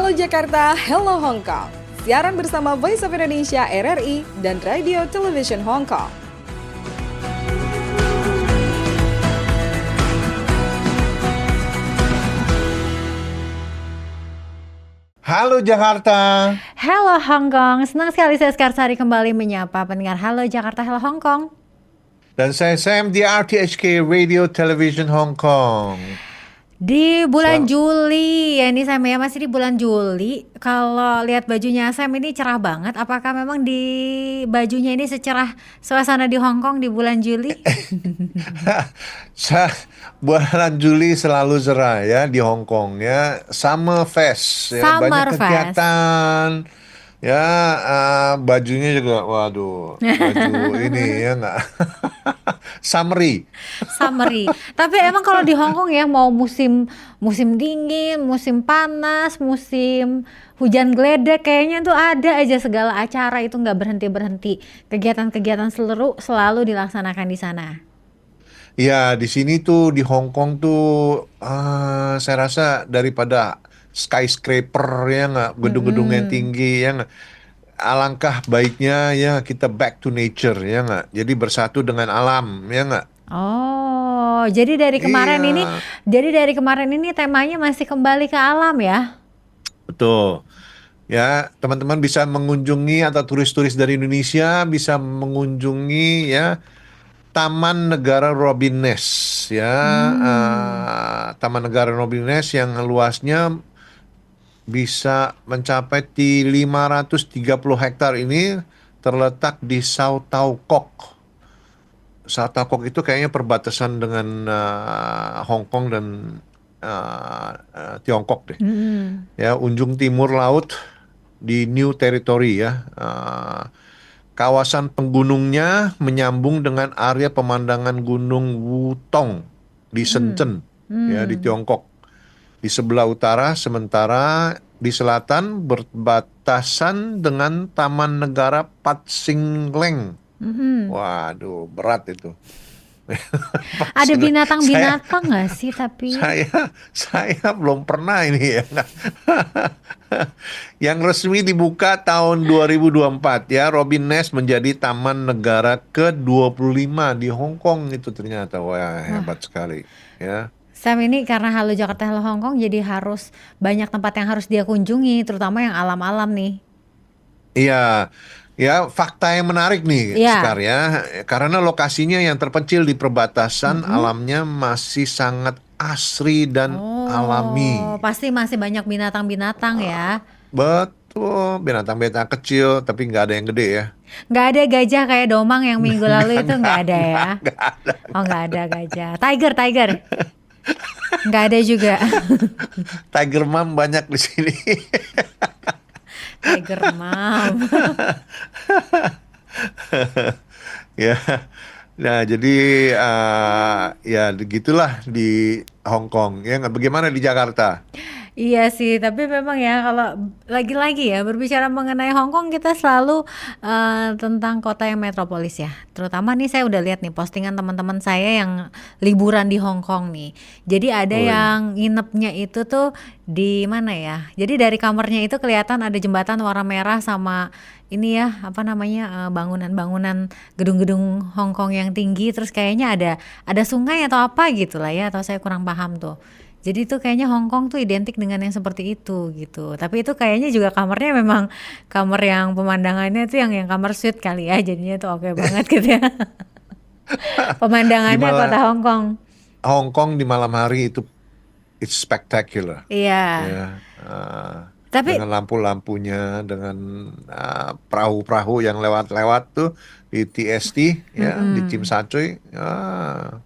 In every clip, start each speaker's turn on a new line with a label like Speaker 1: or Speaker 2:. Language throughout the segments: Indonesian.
Speaker 1: Halo Jakarta, hello Hong Kong. Siaran bersama Voice of Indonesia RRI dan Radio Television Hong Kong.
Speaker 2: Halo Jakarta.
Speaker 3: Halo Hong Kong, senang sekali saya Skarsari kembali menyapa pendengar Halo Jakarta, Halo Hong Kong.
Speaker 2: Dan saya Sam di RTHK Radio Television Hong Kong.
Speaker 3: Di bulan Juli, ya ini Sam ya, masih di bulan Juli. Kalau lihat bajunya Sam ini cerah banget. Apakah memang di bajunya ini secerah suasana di Hong Kong di bulan Juli?
Speaker 2: Bulan Juli selalu cerah ya di Hong Kong ya. Summer Fest ya,
Speaker 3: Summer
Speaker 2: banyak
Speaker 3: Fest.
Speaker 2: kegiatan. Ya, bajunya juga, waduh, baju ini ya nggak, summery.
Speaker 3: Summary. Tapi emang kalau di Hong Kong ya mau musim dingin, musim panas, musim hujan geledek, kayaknya tuh ada aja segala acara itu nggak berhenti. Kegiatan-kegiatan selalu dilaksanakan di sana.
Speaker 2: Ya, di sini tuh di Hong Kong tuh saya rasa daripada skyscraper ya nggak, gedung-gedung yang tinggi ya nggak, alangkah baiknya ya kita back to nature ya nggak, jadi bersatu dengan alam ya nggak.
Speaker 3: Oh, jadi dari
Speaker 2: Iya,
Speaker 3: kemarin ini temanya masih kembali ke alam ya?
Speaker 2: betul. Ya, teman-teman bisa mengunjungi atau turis-turis dari Indonesia bisa mengunjungi ya Taman Negara Robin Ness ya,
Speaker 3: Hmm.
Speaker 2: Taman Negara Robin Ness yang luasnya bisa mencapai di 530 hektar ini terletak di Sao Tau Kok. Sao Tau Kok itu kayaknya perbatasan dengan Hong Kong dan Tiongkok deh.
Speaker 3: Mm-mm.
Speaker 2: Ya, ujung timur laut di New Territory ya. Kawasan penggunungnya menyambung dengan area pemandangan Gunung Wutong di
Speaker 3: Mm-mm.
Speaker 2: Shenzhen ya di
Speaker 3: Mm.
Speaker 2: Tiongkok. Di sebelah utara, sementara di selatan berbatasan dengan Taman Negara Pat Sing Leng.
Speaker 3: Mm-mm.
Speaker 2: Waduh, berat itu. Pat
Speaker 3: Ada
Speaker 2: Sing Leng. Saya
Speaker 3: binatang-binatang nggak sih tapi?
Speaker 2: saya belum pernah ini ya. Yang resmi dibuka tahun 2024 ya. Robin Ness menjadi taman negara ke-25 di Hong Kong itu ternyata. Wah,
Speaker 3: Wah,
Speaker 2: hebat sekali ya.
Speaker 3: Sam ini karena Halo Jakarta, Halo Hong Kong jadi harus banyak tempat yang harus dia kunjungi, terutama yang alam-alam nih.
Speaker 2: Iya, ya fakta yang menarik nih
Speaker 3: Iya.
Speaker 2: Sekar ya, karena lokasinya yang terpencil di perbatasan,
Speaker 3: Mm-mm.
Speaker 2: alamnya masih sangat asri dan
Speaker 3: Oh,
Speaker 2: alami.
Speaker 3: pasti masih banyak binatang-binatang
Speaker 2: Ah,
Speaker 3: ya.
Speaker 2: betul, binatang-binatang kecil tapi nggak ada yang gede ya.
Speaker 3: Nggak ada gajah kayak Domang yang minggu lalu itu nggak ada ya.
Speaker 2: Nggak ada.
Speaker 3: Oh, nggak ada gajah. Tiger. Nggak ada juga.
Speaker 2: Tiger Mom banyak di sini.
Speaker 3: Tiger Mom.
Speaker 2: Ya, nah jadi ya begitulah di Hong Kong. Ya, nggak, bagaimana di Jakarta?
Speaker 3: Iya sih, tapi memang ya kalau lagi-lagi ya berbicara mengenai Hong Kong kita selalu tentang kota yang metropolis ya. Terutama nih saya udah lihat nih postingan teman-teman saya yang liburan di Hong Kong nih. Jadi ada
Speaker 2: Woi.
Speaker 3: yang nginepnya itu tuh di mana ya? Jadi dari kamarnya itu kelihatan ada jembatan warna merah sama ini ya apa namanya bangunan-bangunan gedung-gedung Hong Kong yang tinggi. Terus kayaknya ada sungai atau apa gitu lah ya. Atau saya kurang paham tuh. Jadi tuh kayaknya Hong Kong tuh identik dengan yang seperti itu gitu. Tapi itu kayaknya juga kamarnya memang kamar yang pemandangannya tuh yang kamar suite kali ya. Jadinya tuh oke banget gitu ya.
Speaker 2: Di
Speaker 3: Pemandangannya kota
Speaker 2: malam
Speaker 3: Hong Kong.
Speaker 2: Hong Kong di malam hari itu it's spectacular
Speaker 3: Iya.
Speaker 2: ya, dengan
Speaker 3: Tapi
Speaker 2: lampu-lampunya, dengan perahu-perahu yang lewat-lewat tuh di TST ya, di Tsim
Speaker 3: mm-mm.
Speaker 2: Sha Tsui,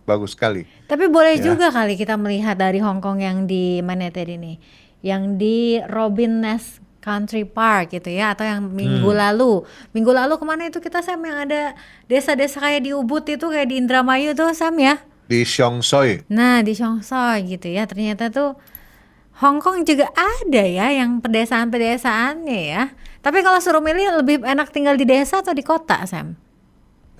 Speaker 2: bagus sekali
Speaker 3: Tapi boleh
Speaker 2: ya.
Speaker 3: juga kali kita melihat dari Hong Kong yang di mana tadi nih? Yang di Robin Nest Country Park gitu ya, atau yang minggu
Speaker 2: Hmm,
Speaker 3: lalu. Minggu lalu kemana itu kita Sam yang ada desa-desa kayak di Ubud itu kayak di Indramayu tuh Sam ya?
Speaker 2: di Siong Soi.
Speaker 3: Nah, di Chongsoi gitu ya. Ternyata tuh Hong Kong juga ada ya yang pedesaan-pedesaannya ya. Tapi kalau suruh milih lebih enak tinggal di desa atau di kota, Sam?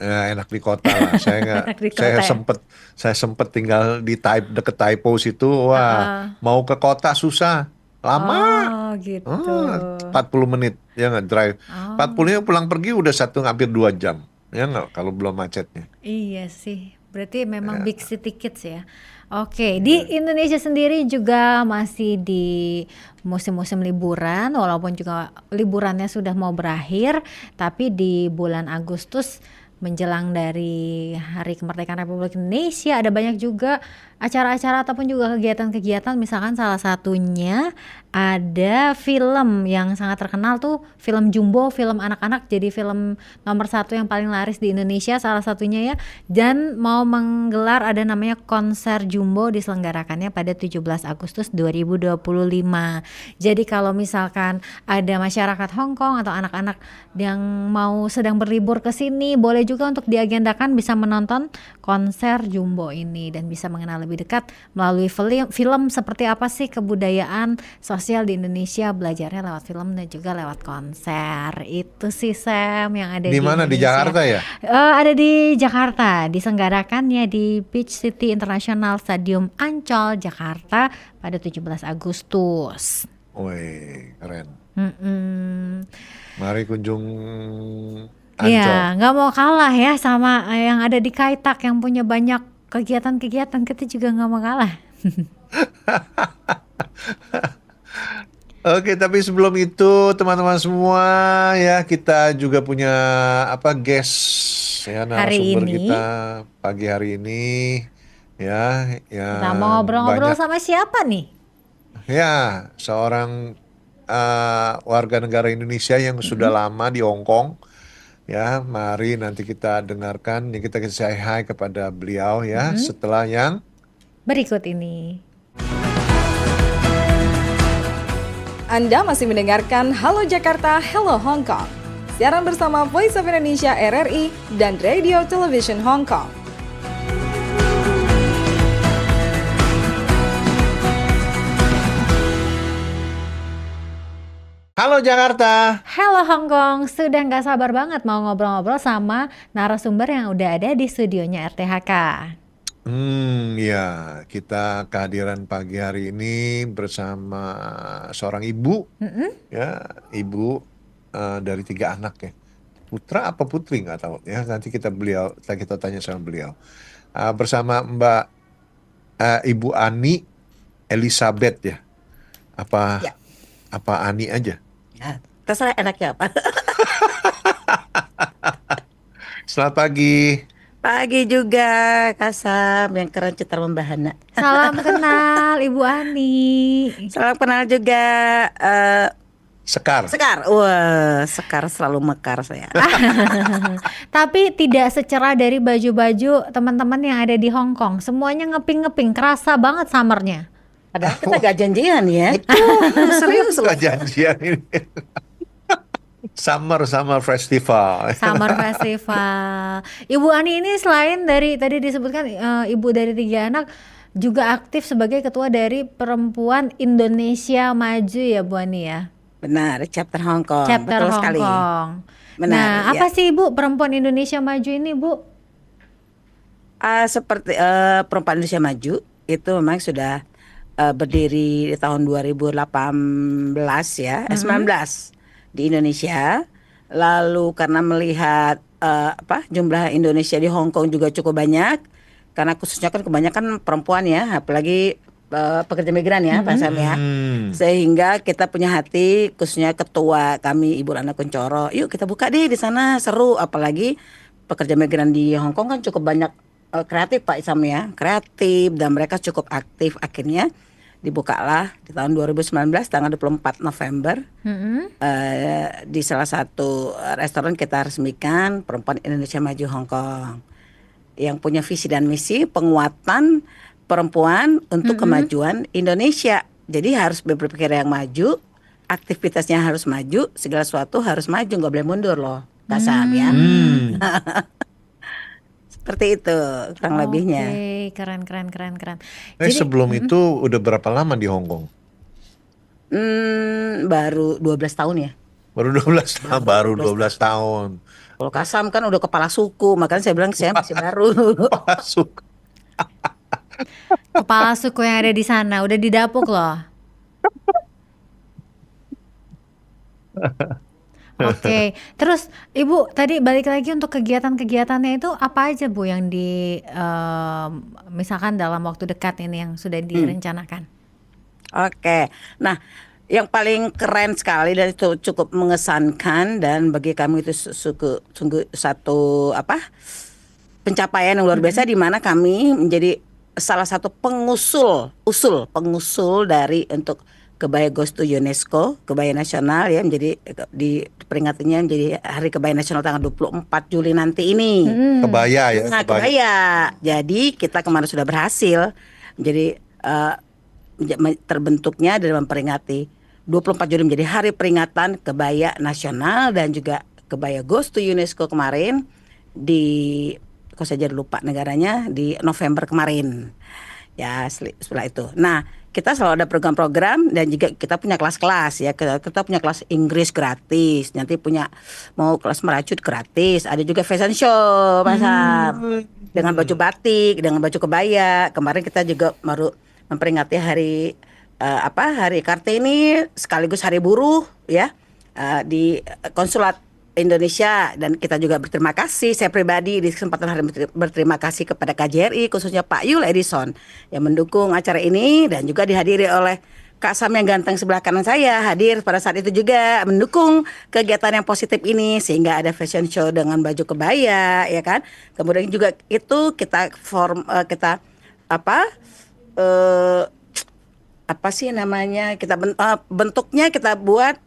Speaker 2: Ya, enak di kota lah. Saya nggak,
Speaker 3: Enak di
Speaker 2: saya
Speaker 3: kota ya.
Speaker 2: sempet, saya sempet tinggal di deket Taipo situ. Wah,
Speaker 3: Heeh.
Speaker 2: mau ke kota susah. Lama.
Speaker 3: Oh, gitu.
Speaker 2: 40 menit ya nggak drive.
Speaker 3: Oh,
Speaker 2: 40-nya pulang pergi udah hampir 2 jam. Ya nggak kalau belum macetnya.
Speaker 3: iya sih. Berarti memang big city kids ya. Oke, di Indonesia sendiri juga masih di musim-musim liburan, walaupun juga liburannya sudah mau berakhir, tapi di bulan Agustus menjelang dari Hari Kemerdekaan Republik Indonesia ada banyak juga acara-acara ataupun juga kegiatan-kegiatan. Misalkan salah satunya ada film yang sangat terkenal tuh, film Jumbo, film anak-anak, jadi film nomor satu yang paling laris di Indonesia salah satunya ya. Dan mau menggelar ada namanya konser Jumbo, diselenggarakannya pada 17 Agustus 2025. Jadi kalau misalkan ada masyarakat Hong Kong atau anak-anak yang mau sedang berlibur ke sini, boleh juga untuk diagendakan bisa menonton konser Jumbo ini dan bisa mengenal lebih dekat melalui film seperti apa sih kebudayaan sosial di Indonesia, belajarnya lewat film dan juga lewat konser. Itu sih Sam yang ada
Speaker 2: Di
Speaker 3: di
Speaker 2: mana? Di
Speaker 3: Indonesia.
Speaker 2: Jakarta ya?
Speaker 3: Ada di Jakarta, diselenggarakannya di Beach City International Stadium Ancol, Jakarta pada 17 Agustus.
Speaker 2: Wih, keren.
Speaker 3: Mm-mm.
Speaker 2: Mari kunjung Ancol.
Speaker 3: Iya, nggak mau kalah ya sama yang ada di Kaitak yang punya banyak kegiatan-kegiatan. Kita juga nggak mau kalah.
Speaker 2: Oke, tapi sebelum itu teman-teman semua ya kita juga punya guest ya
Speaker 3: Hari
Speaker 2: narasumber
Speaker 3: ini
Speaker 2: kita pagi hari ini ya
Speaker 3: kita mau
Speaker 2: yang
Speaker 3: ngobrol-ngobrol
Speaker 2: banyak
Speaker 3: sama siapa nih?
Speaker 2: ya seorang warga negara Indonesia yang sudah lama di Hong Kong ya. Mari nanti kita dengarkan ya, kita say hi kepada beliau ya setelah yang
Speaker 3: Berikut ini.
Speaker 1: Anda masih mendengarkan Halo Jakarta, Hello Hong Kong. Siaran bersama Voice of Indonesia RRI dan Radio Television Hong Kong.
Speaker 2: Halo Jakarta.
Speaker 3: Halo Hong Kong, sudah nggak sabar banget mau ngobrol-ngobrol sama narasumber yang udah ada di studionya RTHK.
Speaker 2: Ya, kita kehadiran pagi hari ini bersama seorang ibu, ya, ibu dari 3 anak ya, putra apa putri nggak tahu ya. Nanti kita tanya sama beliau. Bersama Mbak Ibu Ani Elizabeth ya, apa
Speaker 4: Ya.
Speaker 2: apa Ani aja.
Speaker 4: Ya, terserah enaknya apa.
Speaker 2: Selamat pagi.
Speaker 4: Pagi juga, Kasam yang keren Citra Membahana.
Speaker 3: Salam kenal Ibu Ani.
Speaker 4: Salam kenal juga
Speaker 2: Sekar.
Speaker 4: Sekar. Wah, Sekar selalu mekar saya.
Speaker 3: Tapi tidak secerah dari baju-baju teman-teman yang ada di Hong Kong. Semuanya ngeping-ngeping, kerasa banget summernya.
Speaker 4: Padahal kita gak janjian ya. Serius loh.
Speaker 2: Nggak janjian ini. Summer Festival.
Speaker 3: Summer Festival. Ibu Ani ini selain dari tadi disebutkan ibu dari 3 anak, juga aktif sebagai ketua dari Perempuan Indonesia Maju ya Bu Ani ya.
Speaker 4: Benar, chapter Hong Kong.
Speaker 3: Chapter
Speaker 4: Betul
Speaker 3: Hong
Speaker 4: sekali.
Speaker 3: Kong.
Speaker 4: Benar,
Speaker 3: Nah,
Speaker 4: ya.
Speaker 3: apa sih Ibu Perempuan Indonesia Maju ini Bu?
Speaker 4: Seperti Perempuan Indonesia Maju itu memang sudah berdiri di tahun 2018 ya, 19 di Indonesia. Lalu karena melihat jumlah Indonesia di Hong Kong juga cukup banyak, karena khususnya kan kebanyakan perempuan ya, apalagi pekerja migran ya, Pak Sam ya. Sehingga kita punya hati, khususnya ketua kami Ibu Rana Kuncoro, yuk kita buka di sana, seru. Apalagi pekerja migran di Hong Kong kan cukup banyak kreatif Pak Isam ya, kreatif, dan mereka cukup aktif. Akhirnya dibukalah di tahun 2019 tanggal 24 November di salah satu restoran kita resmikan Perempuan Indonesia Maju Hong Kong, yang punya visi dan misi penguatan perempuan untuk kemajuan Indonesia. Jadi harus berpikir yang maju, aktivitasnya harus maju, segala sesuatu harus maju, nggak boleh mundur loh, Kak Sam ya. Seperti itu kurang lebihnya.
Speaker 3: Oke, keren.
Speaker 2: Sebelum itu udah berapa lama di Hong Kong?
Speaker 4: Baru 12 tahun ya.
Speaker 2: Baru 12 tahun. Baru 12 tahun.
Speaker 4: Kalau Kasam kan udah kepala suku, makanya saya bilang saya masih baru.
Speaker 2: Masuk.
Speaker 3: Kepala suku yang ada di sana udah didapuk loh. Oke, terus Ibu tadi balik lagi untuk kegiatan-kegiatannya itu apa aja Bu yang misalkan dalam waktu dekat ini yang sudah direncanakan?
Speaker 4: Oke. Nah, yang paling keren sekali dan itu cukup mengesankan dan bagi kami itu sungguh satu pencapaian yang luar biasa di mana kami menjadi salah satu pengusul dari untuk kebaya Goes to UNESCO, kebaya nasional ya menjadi diperingatinya menjadi Hari Kebaya Nasional tanggal 24 Juli nanti ini.
Speaker 2: Kebaya ya,
Speaker 4: Nah,
Speaker 2: kebaya.
Speaker 4: kebaya. Jadi kita kemarin sudah berhasil menjadi terbentuknya dan memperingati 24 Juli menjadi hari peringatan kebaya nasional dan juga kebaya Goes to UNESCO kemarin di kok saja lupa negaranya di November kemarin. Ya, setelah itu. Nah, kita selalu ada program-program dan juga kita punya kelas-kelas ya. Kita punya kelas Inggris gratis. Nanti punya mau kelas merajut gratis. Ada juga fashion show, masa dengan baju batik, dengan baju kebaya. Kemarin kita juga baru memperingati Hari Kartini sekaligus Hari Buruh ya di Konsulat Indonesia dan kita juga berterima kasih. Saya pribadi di kesempatan hari ini berterima kasih kepada KJRI khususnya Pak Yul Edison yang mendukung acara ini dan juga dihadiri oleh Kak Sam yang ganteng sebelah kanan saya hadir pada saat itu juga mendukung kegiatan yang positif ini sehingga ada fashion show dengan baju kebaya ya kan. Kemudian juga itu kita apa sih namanya kita bentuknya kita buat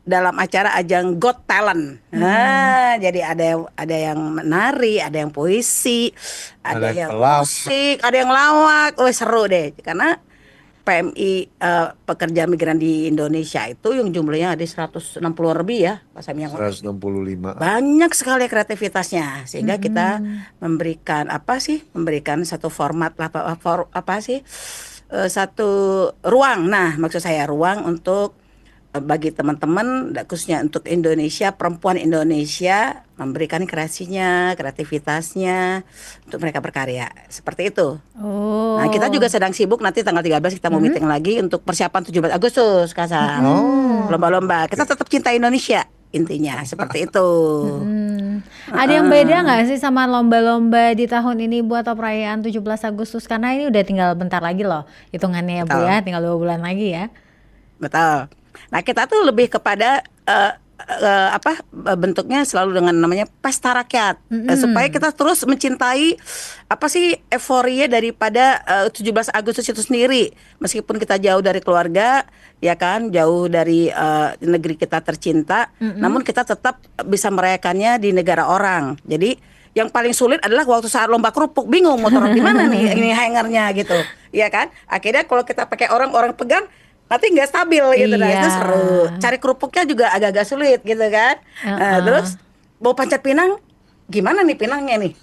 Speaker 4: dalam acara ajang Got Talent. Nah, jadi ada yang menari, ada yang puisi, ada
Speaker 2: Ada
Speaker 4: yang
Speaker 2: pelawak.
Speaker 4: musik, ada yang lawak. Oh, seru deh. Karena PMI pekerja migran di Indonesia itu yang jumlahnya ada 160 lebih ya, Pak Sam yang
Speaker 2: 165.
Speaker 4: banyak sekali kreativitasnya sehingga kita memberikan satu format satu ruang. Nah, maksud saya ruang untuk bagi teman-teman khususnya untuk Indonesia, perempuan Indonesia memberikan kreativitasnya untuk mereka berkarya seperti itu.
Speaker 3: Oh.
Speaker 4: Nah, kita juga sedang sibuk nanti tanggal 13 kita mau meeting lagi untuk persiapan 17 Agustus Kasar. Lomba-lomba. Kita tetap cinta Indonesia intinya seperti itu.
Speaker 3: Ada yang beda nggak sih sama lomba-lomba di tahun ini buat perayaan 17 Agustus? Karena ini udah tinggal bentar lagi loh hitungannya ya Bu ya, tinggal 2 bulan lagi ya.
Speaker 4: Betul. Nah, kita tuh lebih kepada bentuknya selalu dengan namanya pesta rakyat. Supaya kita terus mencintai euforia daripada 17 Agustus itu sendiri. Meskipun kita jauh dari keluarga, ya kan, jauh dari negeri kita tercinta, namun kita tetap bisa merayakannya di negara orang. Jadi yang paling sulit adalah waktu saat lomba kerupuk, bingung mau taruh di mana nih ini hangernya gitu. Iya kan? Akhirnya kalau kita pakai orang pegang nanti nggak stabil gitu. Nah, itu seru. Cari kerupuknya juga agak-agak sulit gitu kan. Terus mau panjat pinang gimana nih pinangnya nih?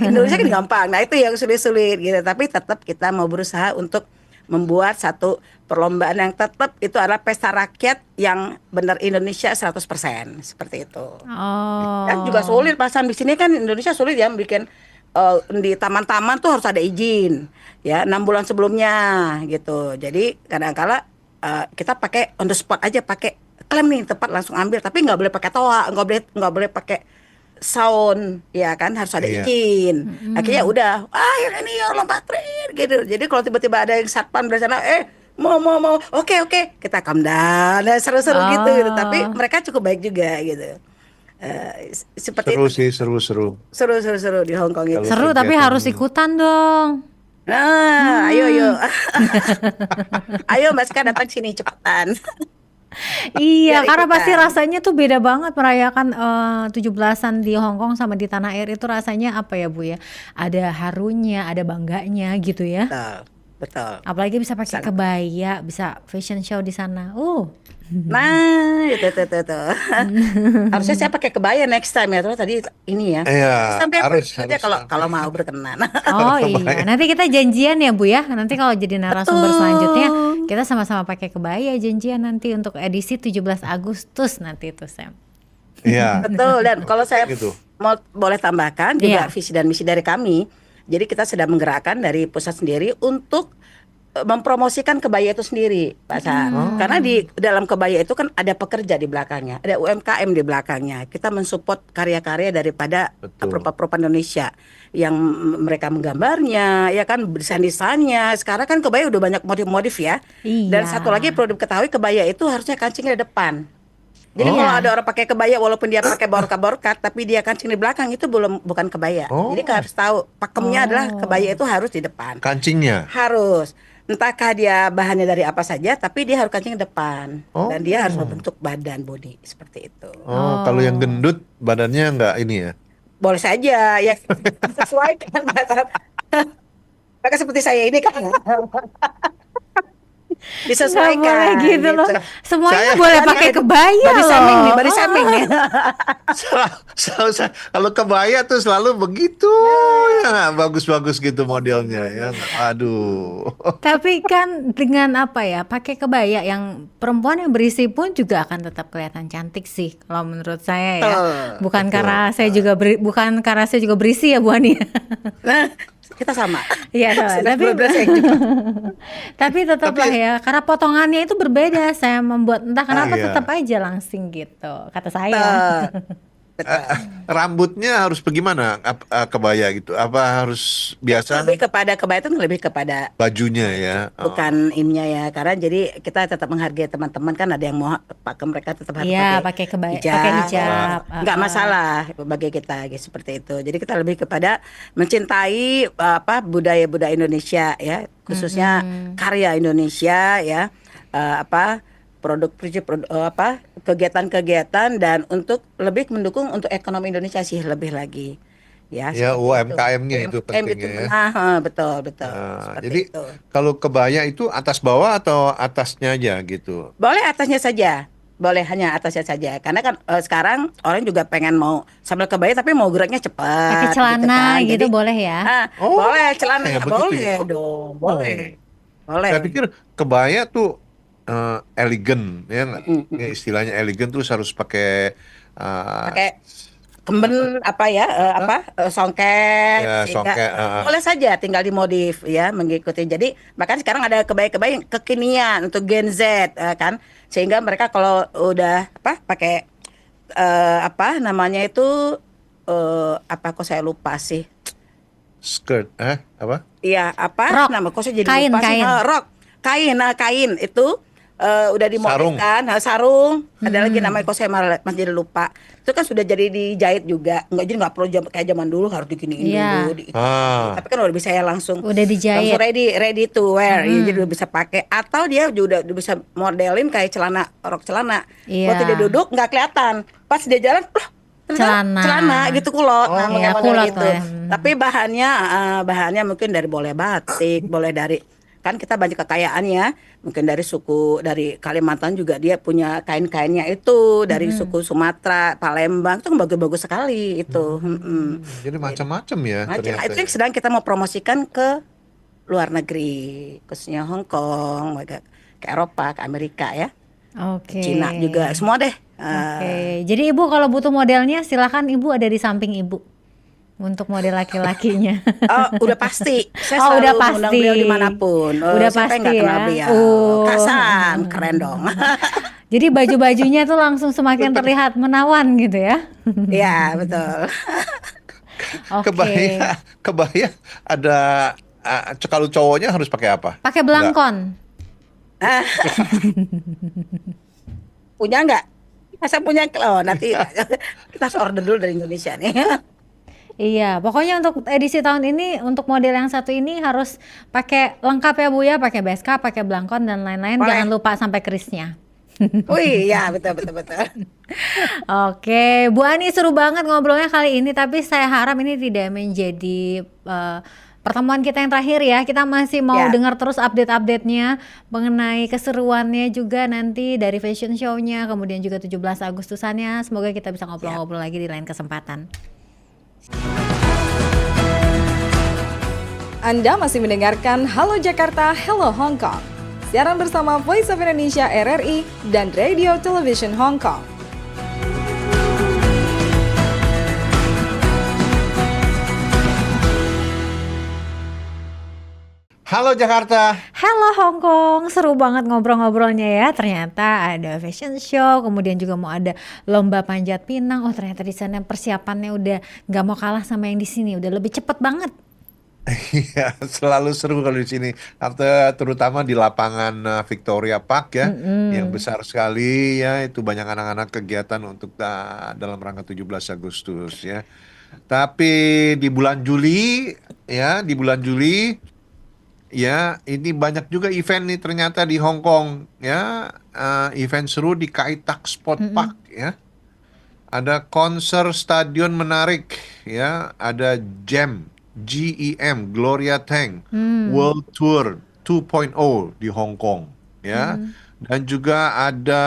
Speaker 4: Indonesia kan gampang. Nah, itu yang sulit-sulit gitu. Tapi tetap kita mau berusaha untuk membuat satu perlombaan yang tetap itu adalah pesta rakyat yang benar Indonesia 100%. Seperti itu. Kan juga sulit pasan di sini kan Indonesia sulit ya bikin di taman-taman tuh harus ada izin ya 6 bulan sebelumnya gitu. Jadi kadang-kala kita pakai on the spot aja, pakai klaim nih tepat langsung ambil, tapi nggak boleh pakai toa, nggak boleh pakai sound, ya kan harus ada izin. Akhirnya udah, ini ya lompatin gitu. Jadi kalau tiba-tiba ada yang satpam dari sana, mau, oke, kita calm down, seru-seru gitu. Tapi mereka cukup baik juga gitu. Seperti
Speaker 2: Seru
Speaker 4: itu.
Speaker 2: sih, seru.
Speaker 4: Seru di Hong Kong itu.
Speaker 3: Seru tapi harus ikutan dong.
Speaker 4: Nah, ayo. Ayo Mbak Ska datang sini cepetan.
Speaker 3: Iya,
Speaker 4: Biar
Speaker 3: karena
Speaker 4: ikutan.
Speaker 3: pasti rasanya tuh beda banget merayakan 17-an di Hong Kong sama di tanah air itu rasanya apa ya Bu ya? Ada harunya, ada bangganya gitu ya.
Speaker 4: Betul.
Speaker 3: Apalagi bisa pakai kebaya, bisa fashion show di sana.
Speaker 4: Nah, itu. Harusnya saya pakai kebaya next time ya. Terus tadi ini ya.
Speaker 2: Iya,
Speaker 4: Sampai
Speaker 2: harus.
Speaker 4: kalau mau berkenan.
Speaker 3: Oh iya, nanti kita janjian ya Bu ya. Nanti kalau jadi narasumber
Speaker 4: Betul.
Speaker 3: selanjutnya kita sama-sama pakai kebaya janjian nanti untuk edisi 17 Agustus nanti itu Sam.
Speaker 2: Iya.
Speaker 4: Betul. Dan kalau saya
Speaker 2: Gitu.
Speaker 4: boleh tambahkan juga
Speaker 3: Iya.
Speaker 4: visi dan misi dari kami. Jadi kita sedang menggerakkan dari pusat sendiri untuk mempromosikan kebaya itu sendiri, Pak Sa. Karena di dalam kebaya itu kan ada pekerja di belakangnya, ada UMKM di belakangnya. Kita mensupport karya-karya daripada
Speaker 2: Betul.
Speaker 4: perempuan Indonesia yang mereka menggambarnya, ya kan, desain-desainnya. Sekarang kan kebaya udah banyak modif-modif ya. Dan
Speaker 3: Iya.
Speaker 4: satu lagi perlu diketahui, kebaya itu harusnya kancingnya di depan. Jadi
Speaker 2: Oh.
Speaker 4: kalau ada orang pakai kebaya walaupun dia pakai borka-borkat tapi dia kancing di belakang, itu bukan kebaya.
Speaker 2: Oh.
Speaker 4: Jadi harus tahu pakemnya adalah kebaya itu harus di depan.
Speaker 2: Kancingnya.
Speaker 4: Harus. Entahkah dia bahannya dari apa saja, tapi dia harus kancing depan.
Speaker 2: Oh.
Speaker 4: Dan dia harus membentuk badan body seperti itu.
Speaker 2: Oh, kalau yang gendut badannya nggak ini ya?
Speaker 4: Boleh saja ya, sesuaikan bahasa. Maka seperti saya ini kan
Speaker 3: Nggak
Speaker 4: disesuaikan
Speaker 3: boleh gitu loh. Semuanya
Speaker 2: Saya-
Speaker 3: boleh pakai kebaya
Speaker 4: Body
Speaker 3: loh.
Speaker 4: shaming nih, body shaming nih.
Speaker 2: Kalau kebaya tuh selalu begitu ya nggak? Bagus-bagus gitu modelnya ya nggak? Aduh.
Speaker 3: Tapi kan dengan apa ya, pakai kebaya yang perempuan yang berisi pun juga akan tetap kelihatan cantik sih kalau menurut saya ya.
Speaker 4: Betul,
Speaker 3: Bukan
Speaker 2: betul.
Speaker 3: karena saya juga bukan karena saya juga berisi ya Bu Ani.
Speaker 4: Nah, kita sama.
Speaker 3: Iya, sama.
Speaker 4: Sudah
Speaker 3: Tapi
Speaker 4: 12 yang juga.
Speaker 3: tapi tetaplah
Speaker 2: Tapi-
Speaker 3: ya, karena potongannya itu berbeda. Saya membuat entah kenapa
Speaker 2: iya.
Speaker 3: tetap aja langsing gitu, kata saya.
Speaker 4: Betul.
Speaker 2: Rambutnya harus bagaimana? Kebaya gitu? Apa harus biasa
Speaker 4: Lebih kepada kebaya itu lebih kepada
Speaker 2: bajunya ya? Oh.
Speaker 4: bukan ininya ya, karena jadi kita tetap menghargai teman-teman, kan ada yang mau pakai, mereka tetap harus
Speaker 3: Iya,
Speaker 4: pakai
Speaker 3: pakai kebaya, pakai hijab.
Speaker 4: nggak masalah bagi kita gitu, seperti itu. Jadi kita lebih kepada mencintai budaya-budaya Indonesia ya, khususnya karya Indonesia ya, kegiatan-kegiatan, dan untuk lebih mendukung untuk ekonomi Indonesia sih lebih lagi. Ya,
Speaker 2: Ya,
Speaker 4: seperti
Speaker 2: UMKM-nya itu
Speaker 4: UMKM
Speaker 2: pentingnya ya.
Speaker 4: betul.
Speaker 2: Nah,
Speaker 4: Seperti
Speaker 2: jadi
Speaker 4: itu.
Speaker 2: kalau kebaya itu atas bawah atau atasnya aja gitu?
Speaker 4: Boleh atasnya saja. Boleh hanya atasnya saja. Karena kan sekarang orang juga pengen mau sambil kebaya tapi mau geraknya cepat.
Speaker 3: Pakai celana gitu,
Speaker 4: Jadi,
Speaker 3: boleh ya?
Speaker 2: Oh,
Speaker 4: boleh celana,
Speaker 2: kayak begitu
Speaker 4: boleh
Speaker 2: ya?
Speaker 4: dong, boleh. Boleh.
Speaker 2: Saya pikir kebaya tuh elegan ya nggak? Ya, istilahnya elegan terus harus pakai
Speaker 4: Pakai kemben songket,
Speaker 2: Ya,
Speaker 4: sehingga
Speaker 2: songket,
Speaker 4: boleh saja tinggal dimodif ya, mengikuti. Jadi bahkan sekarang ada kebaya-kebaya yang kekinian untuk Gen Z kan, sehingga mereka kalau udah pakai namanya itu kok saya lupa sih.
Speaker 2: skirt apa?
Speaker 4: Iya,
Speaker 3: Rok.
Speaker 4: nama kok saya jadi
Speaker 3: Kain,
Speaker 4: lupa sih.
Speaker 3: kain.
Speaker 4: Rok, kain itu udah dimodelkan, sarung. Ada lagi namanya kok saya malah jadi lupa. Itu kan sudah jadi dijahit juga. Nggak perlu kayak zaman dulu harus diginiin
Speaker 3: Iya.
Speaker 4: dulu. Tapi kan udah bisa ya langsung
Speaker 3: Udah dijahit.
Speaker 4: langsung ready to wear. Ya, jadi udah bisa pakai. Atau dia juga udah bisa modelin kayak rok celana.
Speaker 3: Iya.
Speaker 4: Waktu dia duduk nggak kelihatan. Pas dia jalan,
Speaker 3: Celana.
Speaker 4: celana gitu, kulot. Nah,
Speaker 3: iya,
Speaker 4: model
Speaker 3: kulot
Speaker 4: gitu.
Speaker 3: lah ya.
Speaker 4: Tapi bahannya mungkin dari boleh batik, boleh dari, kan kita banyak kekayaannya, mungkin dari Kalimantan juga dia punya kain-kainnya itu, dari suku Sumatera, Palembang, itu kan bagus-bagus sekali itu.
Speaker 2: Jadi macam-macam ya ternyata.
Speaker 4: Itu yang sedang kita mau promosikan ke luar negeri, khususnya Hong Kong, ke Eropa, ke Amerika ya,
Speaker 3: Oke.
Speaker 4: Cina juga, semua deh.
Speaker 3: Oke. Jadi Ibu kalau butuh modelnya silakan Ibu ada di samping Ibu untuk model laki-lakinya.
Speaker 4: Udah pasti. Saya
Speaker 3: Oh,
Speaker 4: selalu
Speaker 3: udah
Speaker 4: mengundang
Speaker 3: pasti.
Speaker 4: beliau dimanapun.
Speaker 3: Udah
Speaker 4: Siapa yang
Speaker 3: pasti
Speaker 4: nggak kenal
Speaker 3: ya.
Speaker 4: beliau?
Speaker 3: Oh.
Speaker 4: Kasan, keren dong.
Speaker 3: Jadi baju-bajunya tuh langsung semakin terlihat menawan gitu ya.
Speaker 4: Iya, betul.
Speaker 3: Oke.
Speaker 2: Kebaya ada kalau cowoknya harus pakai apa?
Speaker 3: Pakai belangkon.
Speaker 4: Punya nggak? Masa punya? Oh, nanti kita harus order dulu dari Indonesia nih.
Speaker 3: Iya, pokoknya untuk edisi tahun ini untuk model yang satu ini harus pakai lengkap ya Bu ya, pakai beskap, pakai belangkon dan lain-lain.
Speaker 4: Boleh.
Speaker 3: Jangan lupa sampai kerisnya.
Speaker 4: Wih, ya betul.
Speaker 3: Oke, Bu Ani seru banget ngobrolnya kali ini, tapi saya harap ini tidak menjadi pertemuan kita yang terakhir ya. Kita masih mau
Speaker 4: Ya.
Speaker 3: dengar terus update-update-nya mengenai keseruannya juga nanti dari fashion show-nya, kemudian juga 17 Agustusannya. Semoga kita bisa ngobrol-ngobrol lagi di lain kesempatan.
Speaker 1: Anda masih mendengarkan Halo Jakarta, Hello Hong Kong. Siaran bersama Voice of Indonesia RRI dan Radio Television Hong Kong.
Speaker 2: Halo Jakarta.
Speaker 3: Halo Hong Kong, seru banget ngobrol-ngobrolnya ya. Ternyata ada fashion show, kemudian juga mau ada lomba panjat pinang. Oh ternyata di sana persiapannya udah nggak mau kalah sama yang di sini, udah lebih cepet banget.
Speaker 2: Iya, selalu seru kalau di sini. Terutama di lapangan Victoria Park ya, yang besar sekali ya. Itu banyak anak-anak kegiatan untuk dalam rangka 17 Agustus ya. Tapi di bulan Juli ya, di bulan Juli ya, ini banyak juga event nih ternyata di Hong Kong ya. Event seru di Kai Tak Sport Park ya. Ada konser stadion menarik ya, ada GEM Gloria Tang World Tour 2.0 di Hong Kong ya. Dan juga ada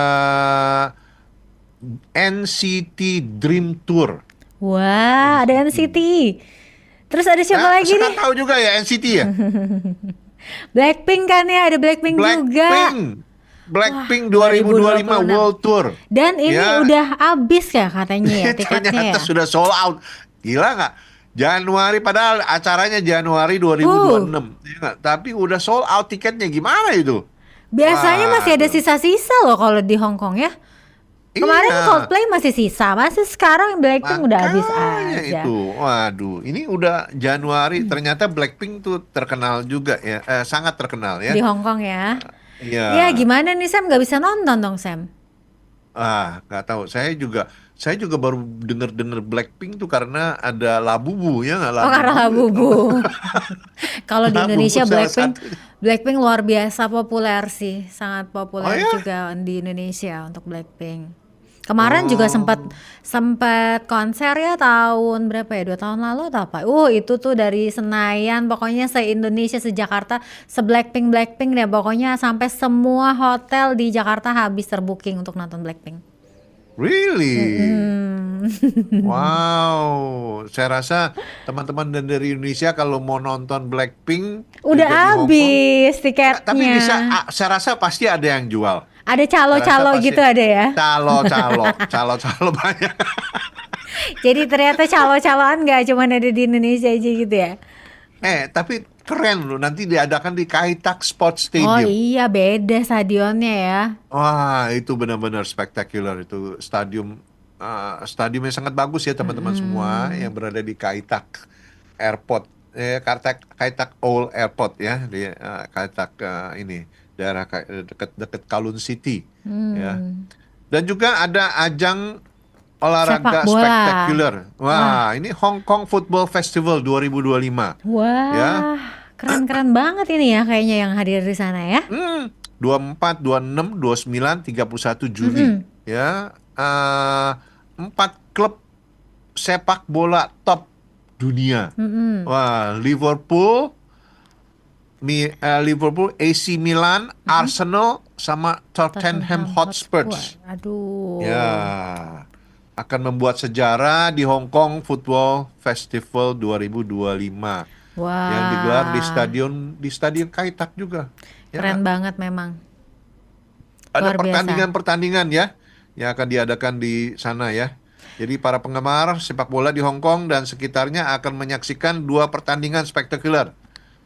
Speaker 2: NCT Dream Tour.
Speaker 3: Wah, ada NCT. Terus ada siapa lagi
Speaker 2: Saya
Speaker 3: nih?
Speaker 2: tahu juga ya NCT ya.
Speaker 3: Blackpink kan ya, ada Blackpink juga.
Speaker 2: Blackpink
Speaker 3: Wah,
Speaker 2: 2025
Speaker 3: 2026.
Speaker 2: World Tour.
Speaker 3: Dan ini
Speaker 2: Ya.
Speaker 3: udah habis ya katanya ya tiketnya ya.
Speaker 2: Ternyata sudah sold out. Gila nggak? Januari, padahal acaranya Januari 2026. Ya nggak? Tapi udah sold out tiketnya, gimana itu?
Speaker 3: Biasanya masih ada
Speaker 2: Waduh.
Speaker 3: sisa-sisa loh kalau di Hong Kong ya. Kemarin
Speaker 2: Iya.
Speaker 3: Coldplay masih sisa, masih sekarang Blackpink udah habis
Speaker 2: Makanya
Speaker 3: aja.
Speaker 2: itu. Waduh, ini udah Januari. Ternyata Blackpink tuh terkenal juga ya. Sangat terkenal ya.
Speaker 3: Di Hong Kong ya.
Speaker 2: Iya.
Speaker 3: Ya gimana nih Sam, nggak bisa nonton dong Sam?
Speaker 2: Nggak tahu. Saya juga baru denger Blackpink tuh karena ada Labubu ya nggak,
Speaker 3: Oh karena Labubu. Kalau di
Speaker 2: Labubu
Speaker 3: Indonesia
Speaker 2: salah
Speaker 3: Blackpink,
Speaker 2: satunya.
Speaker 3: Blackpink luar biasa populer sih, sangat
Speaker 2: Oh
Speaker 3: populer
Speaker 2: ya?
Speaker 3: juga di Indonesia untuk Blackpink. Kemarin juga sempat konser ya tahun berapa ya, 2 tahun lalu atau apa? Itu tuh dari Senayan, pokoknya se-Indonesia, se-Jakarta, se-Blackpink deh, pokoknya sampai semua hotel di Jakarta habis terbooking untuk nonton Blackpink.
Speaker 2: Really?
Speaker 3: Hmm.
Speaker 2: Wow, saya rasa teman-teman dari Indonesia kalau mau nonton Blackpink
Speaker 3: Udah
Speaker 2: juga di Hong Kong,
Speaker 3: habis tiketnya.
Speaker 2: tapi bisa, saya rasa pasti ada yang jual.
Speaker 3: Ada
Speaker 2: Saya rasa
Speaker 3: calo-calo
Speaker 2: pasti
Speaker 3: gitu ada ya.
Speaker 2: calo banyak.
Speaker 3: Jadi ternyata calo-caloan nggak cuma ada di Indonesia aja gitu ya.
Speaker 2: Tapi keren loh, nanti diadakan di Kai Tak Sport
Speaker 3: Oh
Speaker 2: Stadium.
Speaker 3: iya beda stadionnya ya.
Speaker 2: Wah, itu benar-benar spektakuler itu stadiumnya sangat bagus ya teman-teman semua yang berada di Kai Tak Airport, Kai Tak Old Airport ya di Kai Tak ini daerah dekat Kowloon City ya. Dan juga ada ajang olahraga
Speaker 3: Sepak bola.
Speaker 2: spektakuler. Wah, ini Hong Kong Football Festival 2025.
Speaker 3: Wah,
Speaker 2: Ya.
Speaker 3: keren-keren banget ini ya kayaknya yang hadir di sana ya.
Speaker 2: 24, 26, 29, 31 Juli ya. 4 klub sepak bola top dunia. Wah, Liverpool, AC Milan, Arsenal sama Tottenham Hotspur.
Speaker 3: Aduh.
Speaker 2: Ya, akan membuat sejarah di Hong Kong Football Festival 2025
Speaker 3: Wah.
Speaker 2: yang digelar di stadion Kai Tak juga. Ya,
Speaker 3: Keren banget memang.
Speaker 2: ada
Speaker 3: Luar biasa.
Speaker 2: pertandingan-pertandingan ya yang akan diadakan di sana ya. Jadi para penggemar sepak bola di Hong Kong dan sekitarnya akan menyaksikan 2 pertandingan spektakuler.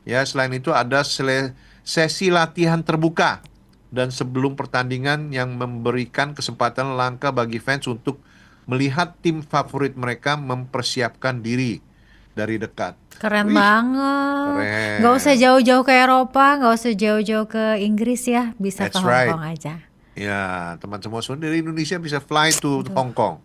Speaker 2: Ya, selain itu ada sesi latihan terbuka dan sebelum pertandingan yang memberikan kesempatan langka bagi fans untuk melihat tim favorit mereka mempersiapkan diri dari dekat.
Speaker 3: Keren
Speaker 2: Wih,
Speaker 3: banget.
Speaker 2: keren.
Speaker 3: Nggak usah jauh-jauh ke Eropa, nggak usah jauh-jauh ke Inggris ya, bisa ke
Speaker 2: That's
Speaker 3: Hong
Speaker 2: right.
Speaker 3: Kong aja.
Speaker 2: Ya, teman-teman semua dari Indonesia bisa fly to Hong Kong.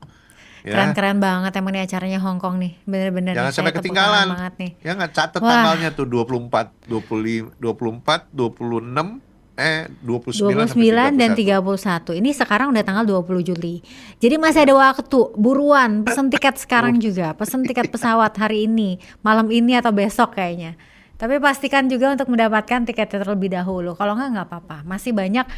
Speaker 2: Ya.
Speaker 3: Keren-keren banget emang nih acaranya Hong Kong nih, bener-bener
Speaker 2: Jangan
Speaker 3: nih,
Speaker 2: sampai
Speaker 3: saya tepuk
Speaker 2: ketinggalan.
Speaker 3: tangan banget nih.
Speaker 2: Ya nggak, catat
Speaker 3: Wah.
Speaker 2: tanggalnya tuh 24, 25, 26, 29
Speaker 3: 29 dan
Speaker 2: sampai
Speaker 3: 31. Ini sekarang udah tanggal 20 Juli. Jadi masih ada waktu. Buruan pesen tiket sekarang juga. Pesen tiket pesawat hari ini, malam ini atau besok kayaknya. Tapi pastikan juga untuk mendapatkan tiketnya terlebih dahulu. Kalau nggak apa-apa. Masih banyak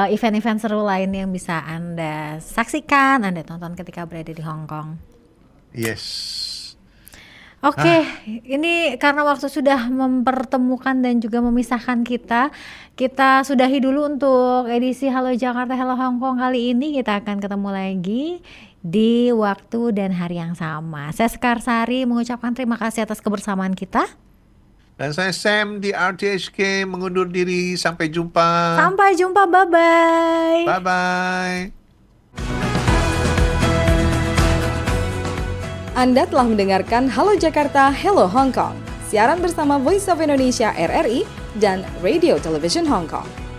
Speaker 3: event-event seru lain yang bisa Anda saksikan, Anda tonton ketika berada di Hong Kong.
Speaker 2: Yes.
Speaker 3: Oke, ini karena waktu sudah mempertemukan dan juga memisahkan kita sudahi dulu untuk edisi Halo Jakarta, Halo Hong Kong kali ini. Kita akan ketemu lagi di waktu dan hari yang sama. Saya Sekar Sari mengucapkan terima kasih atas kebersamaan kita.
Speaker 2: Dan saya Sam di RTHK mengundur diri. Sampai jumpa.
Speaker 3: Sampai jumpa, bye-bye.
Speaker 2: Bye-bye.
Speaker 1: Anda telah mendengarkan Halo Jakarta, Hello Hong Kong. Siaran bersama Voice of Indonesia RRI dan Radio Television Hong Kong.